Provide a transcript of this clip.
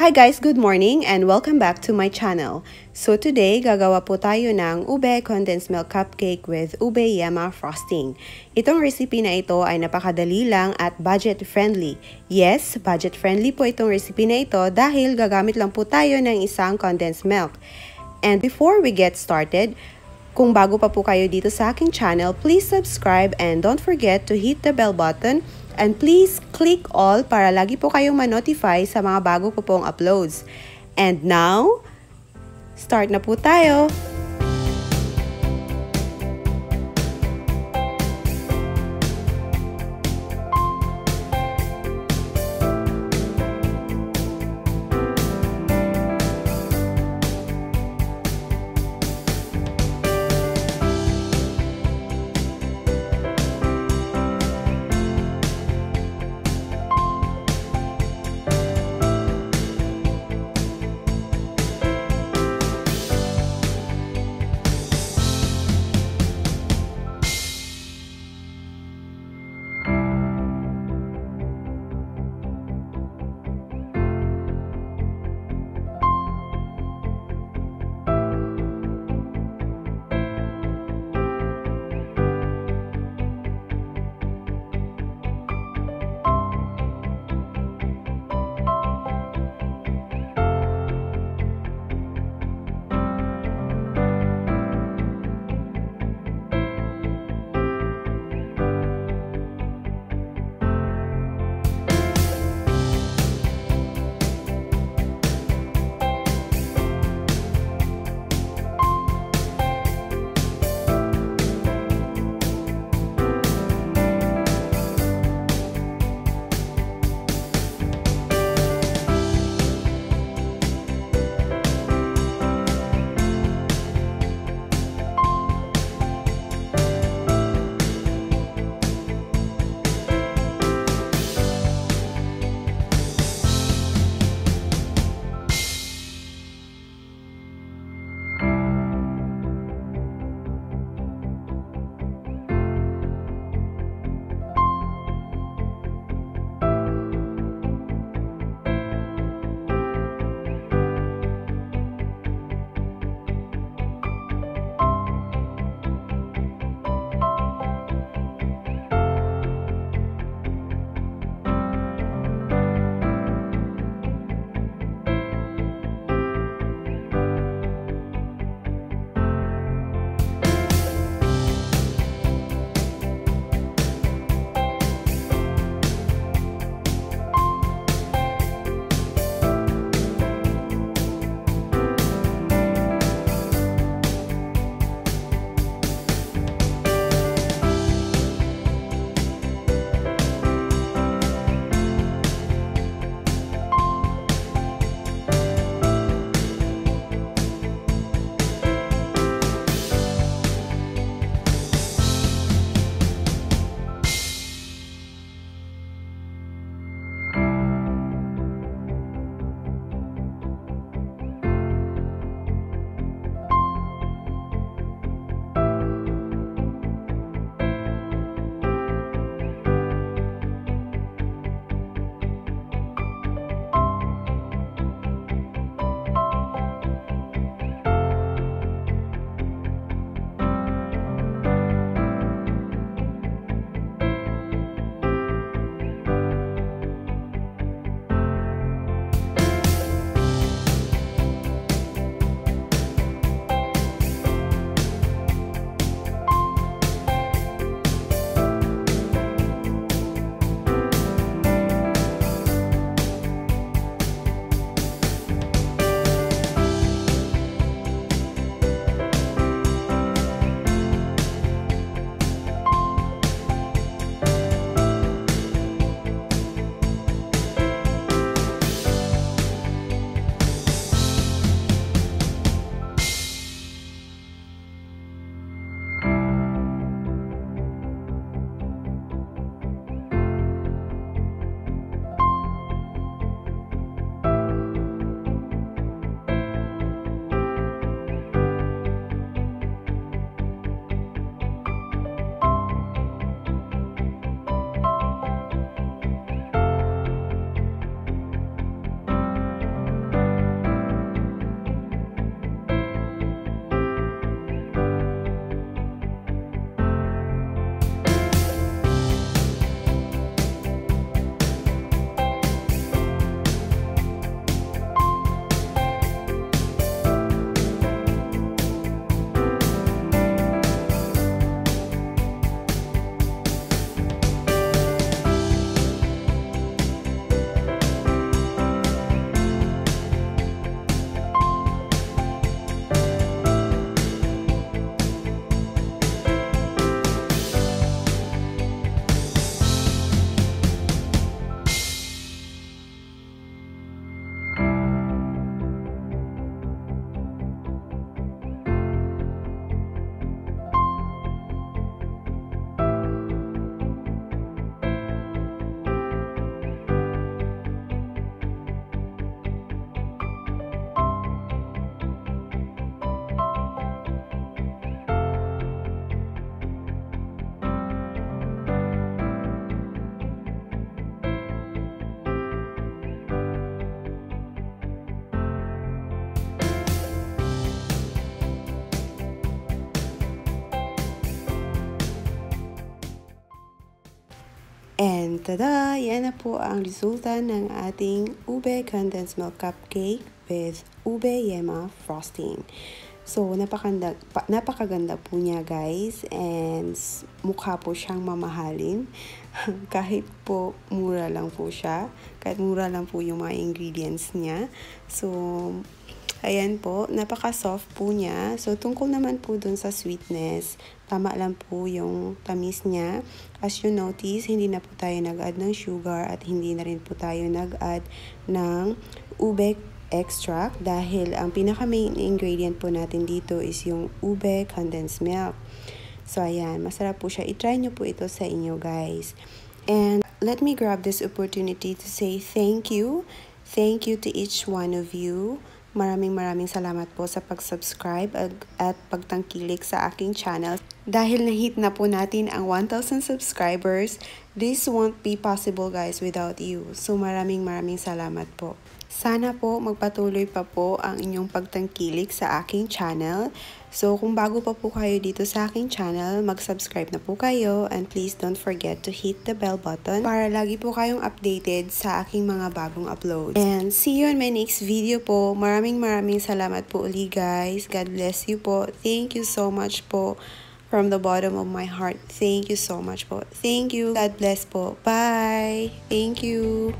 Hi guys, good morning and welcome back to my channel. So today, gagawa po tayo ng ube condensed milk cupcake with ube yema frosting. Itong recipe na ito ay napakadali lang at budget friendly. Yes, budget friendly po itong recipe na ito dahil gagamit lang po tayo ng isang condensed milk. And before we get started, kung bago pa po kayo dito sa aking channel, please subscribe and don't forget to hit the bell button. And please click all para lagi po kayong ma-notify sa mga bago ko pong uploads. And now, start na po tayo! And tada! Yan na po ang resulta ng ating Ube Condensed Milk Cupcake with Ube Yema Frosting. So, napakaganda po niya guys, and mukha po siyang mamahalin. Kahit po mura lang po siya, kahit mura lang po yung mga ingredients niya. So, ayan po, napaka-soft po niya. So, tungkol naman po dun sa sweetness, tama lang po yung tamis niya. As you notice, hindi na po tayo nag-add ng sugar at hindi na rin po tayo nag-add ng ube extract dahil ang pinaka-main ingredient po natin dito is yung ube condensed milk. So, ayan, masarap po siya. I-try nyo po ito sa inyo, guys. And let me grab this opportunity to say thank you. Thank you to each one of you. Maraming salamat po sa pag-subscribe at pagtangkilik sa aking channel. Dahil na-hit na po natin ang 1,000 subscribers, this won't be possible guys without you. So maraming salamat po. Sana po magpatuloy pa po ang inyong pagtangkilik sa aking channel. So kung bago pa po kayo dito sa aking channel, mag-subscribe na po kayo and please don't forget to hit the bell button para lagi po kayong updated sa aking mga bagong uploads. And see you in my next video po. Maraming salamat po uli guys. God bless you po. Thank you so much po. From the bottom of my heart, thank you so much po. Thank you. God bless po. Bye. Thank you.